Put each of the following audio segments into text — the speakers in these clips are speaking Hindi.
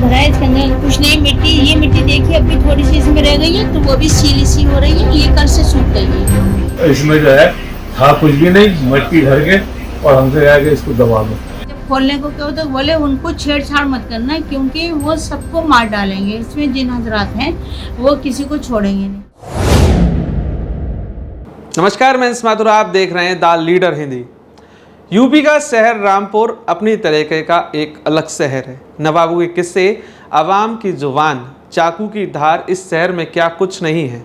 भरा है, इसके अंदर कुछ नहीं। मिट्टी, ये मिट्टी देखिए अभी थोड़ी सी इसमें रह गई है, तो वो भी सीली सी हो रही है, ये कल से सूख गई है। इसमें जो है था कुछ भी नहीं, मिट्टी भर के, और हमसे कहा कि इसको दबा दो। जब खोलने को कहो तो बोले उनको छेड़छाड़ मत करना, क्योंकि वो सबको मार डालेंगे। इसमें जिन हजरात हैं वो किसी को छोड़ेंगे नहीं। नमस्कार, मैं माथुर, आप देख रहे हैं द लीडर हिंदी। यूपी का शहर रामपुर अपनी तरीके का एक अलग शहर है। नवाबों के किस्से, आवाम की जुबान, चाकू की धार, इस शहर में क्या कुछ नहीं है।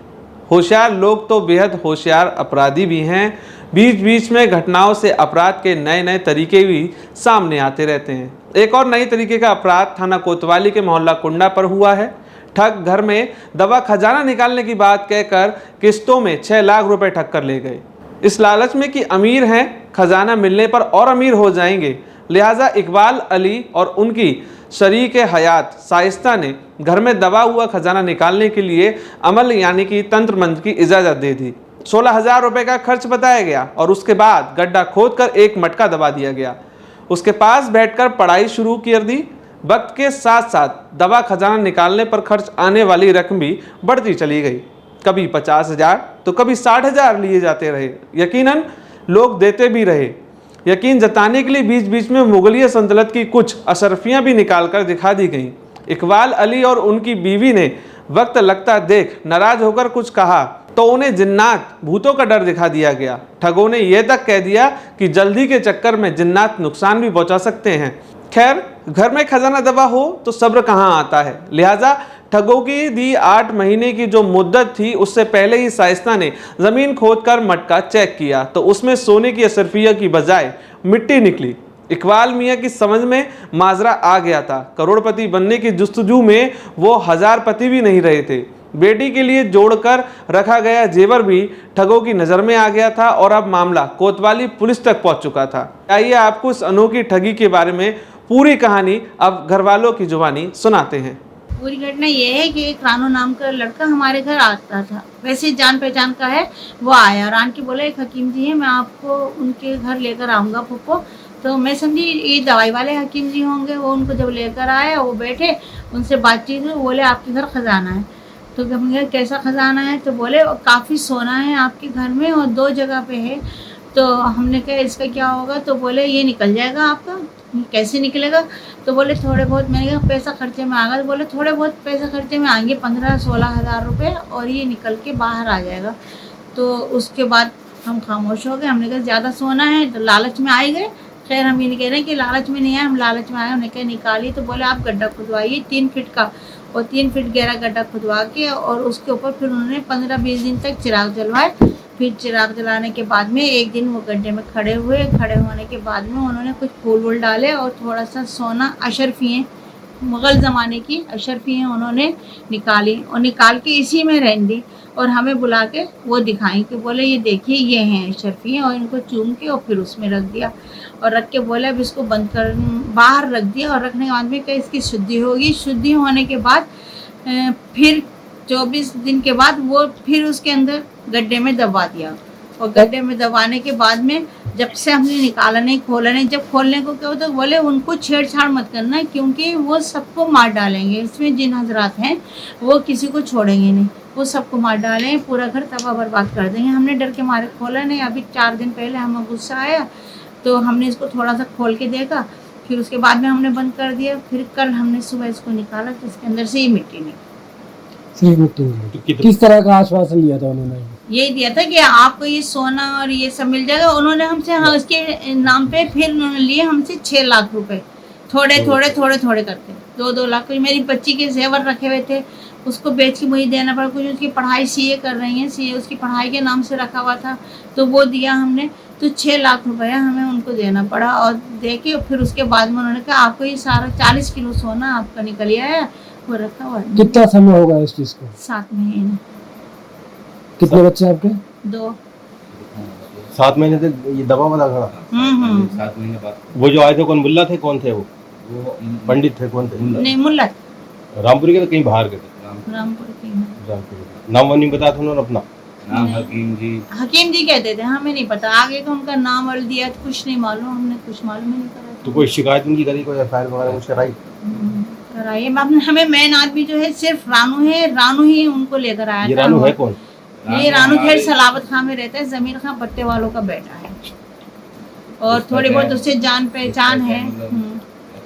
होशियार लोग तो बेहद होशियार अपराधी भी हैं। बीच बीच में घटनाओं से अपराध के नए नए तरीके भी सामने आते रहते हैं। एक और नई तरीके का अपराध थाना कोतवाली के मोहल्ला कुंडा पर हुआ है। ठग घर में दवा खजाना निकालने की बात कहकर किस्तों में 6 लाख रुपए ठग कर ले गए। इस लालच में कि अमीर हैं, खजाना मिलने पर और अमीर हो जाएंगे, लिहाजा इकबाल अली और उनकी शरीक हयात शाइस्ता ने घर में दबा हुआ खजाना निकालने के लिए अमल यानी कि तंत्र मंत्र की इजाज़त दे दी। 16,000 रुपये का खर्च बताया गया और उसके बाद गड्ढा खोदकर एक मटका दबा दिया गया। उसके पास बैठकर पढ़ाई शुरू कर दी। वक्त के साथ साथ दवा खजाना निकालने पर खर्च आने वाली रकम भी बढ़ती चली गई। कभी 50,000 तो कभी 60,000 लिए जाते रहे। यकीनन लोग देते भी रहे। यकीन जताने के लिए बीच बीच में मुगलिया सल्तनत की कुछ अशरफियाँ भी निकाल कर दिखा दी गईं। इकबाल अली और उनकी बीवी ने वक्त लगता देख नाराज होकर कुछ कहा तो उन्हें जिन्नात भूतों का डर दिखा दिया गया। ठगों ने यह तक कह दिया कि जल्दी के चक्कर में जिन्नात नुकसान भी पहुंचा सकते हैं। खैर, घर में खजाना दबा हो तो सब्र कहाँ आता है। लिहाजा ठगों की दी 8 महीने की जो मुद्दत थी, उससे पहले ही शाइस्ता ने ज़मीन खोदकर मटका चेक किया तो उसमें सोने की अशरफिया की बजाय मिट्टी निकली। इकबाल मियाँ की समझ में माजरा आ गया था। करोड़पति बनने की जुस्तजू में वो हज़ारपति भी नहीं रहे थे। बेटी के लिए जोड़कर रखा गया जेवर भी ठगों की नज़र में आ गया था और अब मामला कोतवाली पुलिस तक पहुंच चुका था। आइए आपको इस अनोखी ठगी के बारे में पूरी कहानी अब घर वालों की जुबानी सुनाते हैं। पूरी घटना ये है कि एक रानू नाम का लड़का हमारे घर आता था, वैसे जान पहचान का है। वो आया और आन के बोला एक हकीम जी है, मैं आपको उनके घर लेकर आऊँगा फुप्पो। तो मैं समझी ये दवाई वाले हकीम जी होंगे। वो उनको जब लेकर आया, वो बैठे, उनसे बातचीत हुई। बोले आपके घर खजाना है। तो हमने कैसा खजाना है? तो बोले काफ़ी सोना है आपके घर में और 2 जगह पे है। तो हमने कहा इसका क्या होगा? तो बोले ये निकल जाएगा आपका। कैसे निकलेगा? तो बोले थोड़े बहुत। मैंने कहा पैसा खर्चे में आएगा? तो बोले थोड़े बहुत पैसा खर्चे में आएंगे, 15-16 हज़ार रुपये, और ये निकल के बाहर आ जाएगा। तो उसके बाद हम खामोश हो गए। हमने कहा ज़्यादा सोना है, तो लालच में आए गए। खैर, हम ये नहीं कह रहे कि लालच में नहीं आए, हम लालच में आए। हमने कहा निकालिए। तो बोले आप गड्ढा खुदवाइए 3 फीट का, और 3 फीट गहरा गड्ढा खुदवा के, और उसके ऊपर फिर उन्होंने 15-20 दिन तक चिराग जलवाए। फिर चिराग जलाने के बाद में एक दिन वो गड्ढे में खड़े हुए। खड़े होने के बाद में उन्होंने कुछ फूल वूल डाले और थोड़ा सा सोना, अशरफियाँ, मुग़ल ज़माने की अशरफियाँ उन्होंने निकाली और निकाल के इसी में रहने दी और हमें बुला के वो दिखाई कि बोले ये देखिए ये हैं अशरफियाँ, और इनको चूम के और फिर उसमें रख दिया। और रख के बोले अब इसको बंद कर, बाहर रख दिया। और रखने के बाद में कहीं इसकी शुद्धि होगी। शुद्धि होने के बाद फिर 24 दिन के बाद वो फिर उसके अंदर गड्ढे में दबा दिया। और गड्ढे में दबाने के बाद में जब से हमने निकाला नहीं, खोला नहीं। जब खोलने को कहो तो बोले उनको छेड़छाड़ मत करना, क्योंकि वो सबको मार डालेंगे। इसमें जिन हजरात हैं वो किसी को छोड़ेंगे नहीं, वो सबको मार डालेंगे, पूरा घर तबाह बर्बाद कर देंगे। हमने डर के मारे खोला नहीं। अभी 4 दिन पहले हमें गुस्सा आया तो हमने इसको थोड़ा सा खोल के देखा, फिर उसके बाद में हमने बंद कर दिया। फिर कल हमने सुबह इसको निकाला तो इसके अंदर से ही मिट्टी निकली। किस तरह का आश्वासन लिया था उन्होंने? यही दिया था कि आपको ये सोना और ये सब मिल जाएगा। उन्होंने हमसे उसके नाम पे फिर उन्होंने लिए हमसे 6 लाख रुपए, थोड़े थोड़े करके 2-2 लाख। मेरी बच्ची के जेवर रखे हुए थे, उसको बेच के मुझे देना पड़ा। कुछ उसकी पढ़ाई सीए कर रही हैं, सीए उसकी पढ़ाई के नाम से रखा हुआ था, तो वो दिया हमने। तो 6 लाख रुपया हमें उनको देना पड़ा। और दे के फिर उसके बाद में उन्होंने कहा आपको ये सारा 40 किलो सोना आपका निकल आया, वो रखा हुआ है। कितना समय होगा इस चीज को? 7 महीने। कितने बच्चे आपके? 2। 7 महीने से ये दबा वाला था। 7 महीने बाद वो जो आए थे कौन, मुल्ला थे? कौन थे वो पंडित थे? कौन थे? नहीं, मुल्ला रामपुरी के थे, कहीं बाहर के थे? रामपुर के। नाम वो नहीं बताया था उन्होंने अपना? नाम हकीम जी कहते थे, हमें नहीं पता आगे का उनका नाम और दिया कुछ नहीं मालूम, हमने कुछ मालूम ही नहीं करा। तो कोई शिकायत उनकी करी, कोई एफआईआर वगैरह कुछ कराई? लेकर आई है। हमें मेन आदमी जो है सिर्फ रानू है, रानू ही उनको लेकर आया ये था। रानू है कौन? ये रानू खेड़ सलावत खां में रहता है, जमीर खां पट्टे वालों का बेटा है और थोड़ी बहुत उससे जान पहचान है।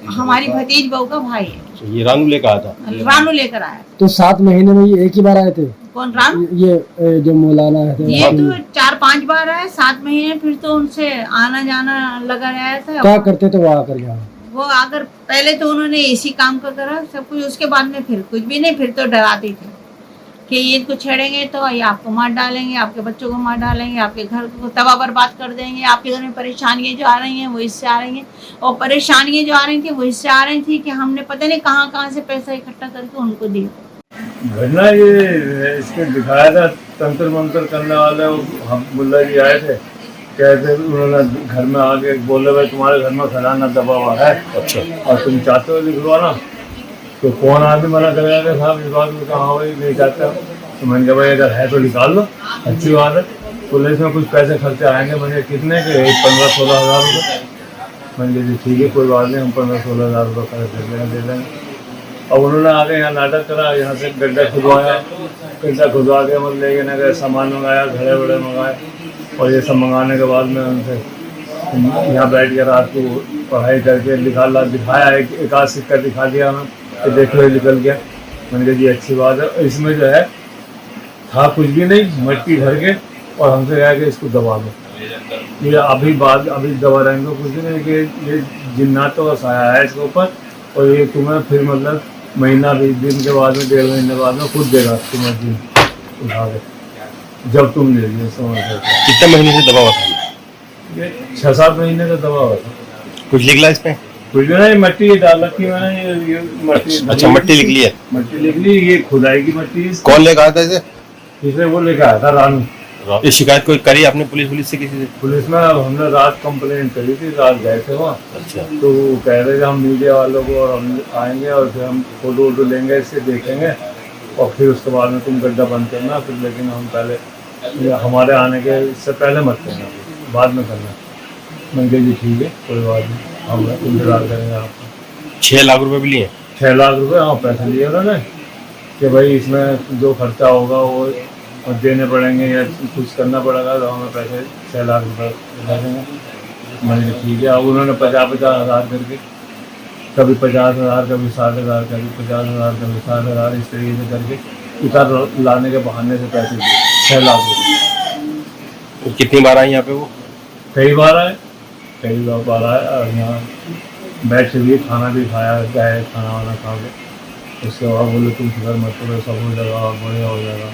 हमारी भतीज बहू का भाई है। ये रानू लेकर आया था? रानू लेकर आया। तो 7 महीने में ये एक ही बार आए थे? कौन रानू? ये जो मौलाना है ये तो 4-5 बार आए 7 महीने, फिर तो उनसे आना जाना लगा रहा था। क्या करते थे वो आकर यहाँ? वो आकर पहले तो उन्होंने इसी काम का करा सब कुछ, उसके बाद में फिर कुछ भी नहीं, फिर तो डराते थे कि ये इनको छेड़ेंगे तो ये आपको मार डालेंगे, आपके बच्चों को मार डालेंगे, आपके घर को तबाह बर्बाद कर देंगे, आपके घर में परेशानियां जो आ रही हैं वो इससे आ रही हैं। और परेशानियां जो आ रही थी वो इससे आ रही थी कि हमने पता नहीं कहाँ कहाँ से पैसा इकट्ठा करके उनको दिया। घटना ये इसके दिखाया था, तंत्र मंत्र करने वाले हम मुल्ला जी आए थे, कहते उन्होंने घर में आके बोले भाई तुम्हारे घर में खजाना दबा हुआ है, अच्छा और तुम चाहते हो लिखवाना? तो कौन आदमी मना करेगा कि साहब इस बात में कहा भाई नहीं चाहता। तो मैंने कहा भाई अगर है तो निकाल लो, अच्छी बात है। पुलिस में कुछ पैसे खर्चे आएंगे, मैंने कितने के 15-16 हज़ार रुपये। मैंने कहा जी ठीक है कोई बात नहीं, हम 15-16 हज़ार रुपये खर्च दे देंगे। अब उन्होंने आगे यहाँ नाटक करा, यहाँ से गड्ढा खुदवाया, गड्ढा खुदवा के मतलब ले गए, सामान मंगाया, घड़े वड़े मंगाए और ये सब मंगाने के बाद में उनसे यहाँ बैठ के रात को पढ़ाई करके दिखाया, एक आध सिक्का दिखा दिया हमें कि देख लो निकल गया। मैंने कहा जी अच्छी बात है। इसमें जो है था कुछ भी नहीं, मट्टी भर के और हमसे कहा कि इसको दबा दो। ये अभी दबा रहेंगे कुछ भी नहीं कि ये जिन्नातों का साया है इसके ऊपर और ये तुम्हें फिर मतलब महीना 20 दिन के बाद में 1.5 महीने बाद में खुद देगा तुम्हें दिन उठा के जब तुम ले लिए। समझ कितने महीने से दबा हुआ था? ये 6-7 महीने का दबा हुआ था। कुछ निकला इसमें? कुछ नहीं, मट्टी डाल रखी मैंने, ये मट्टी। अच्छा मट्टी लिख ली है? मट्टी लिख ली, ये खुदाई की मट्टी। कौन लेकर आया था इसे? इसे वो लेकर आया था रानू। ये शिकायत कोई करी आपने पुलिस से किसी से? पुलिस में हमने रात कंप्लेंट करी थी, रात गए थे वहाँ। अच्छा। तो वो कह रहे थे हम मीडिया वालों को और हम आएंगे और फिर हम फोटो वोटो लेंगे, इससे देखेंगे और फिर उसके बाद में तुम गड्ढा बंद करना। फिर लेकिन हम पहले हमारे आने के इससे पहले मत करना, बाद में करना। मैंने कहा जी ठीक है कोई बात नहीं, हम इंतजार करेंगे आपको। 6 लाख रुपए भी लिए? 6 लाख रुपए हाँ पैसे लिए उन्होंने कि भाई इसमें जो खर्चा होगा वो देने पड़ेंगे या कुछ करना पड़ेगा तो हमें पैसे 6 लाख रुपए दे देंगे। मैंने कहा ठीक है। अब उन्होंने 50-50 हज़ार करके, कभी 50 हज़ार, कभी 60 हज़ार, कभी 50 हज़ार, कभी 60 हज़ार, इस तरीके से करके इधर लाने के बहाने से पैसे दिए 6 लाख रुपये। कितनी बार आए यहाँ पे वो? कई बार आए, कई बार आए और यहाँ बैठ के भी खाना भी खाया, गए खाना वाना खा के। उसके बाद बोले तुम फिक्र मत करो, सब हो जाएगा और बढ़िया हो जाएगा,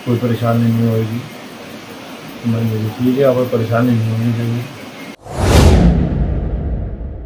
कोई परेशानी नहीं होगी। मैंने ठीक है, अब परेशानी नहीं होनी चाहिए।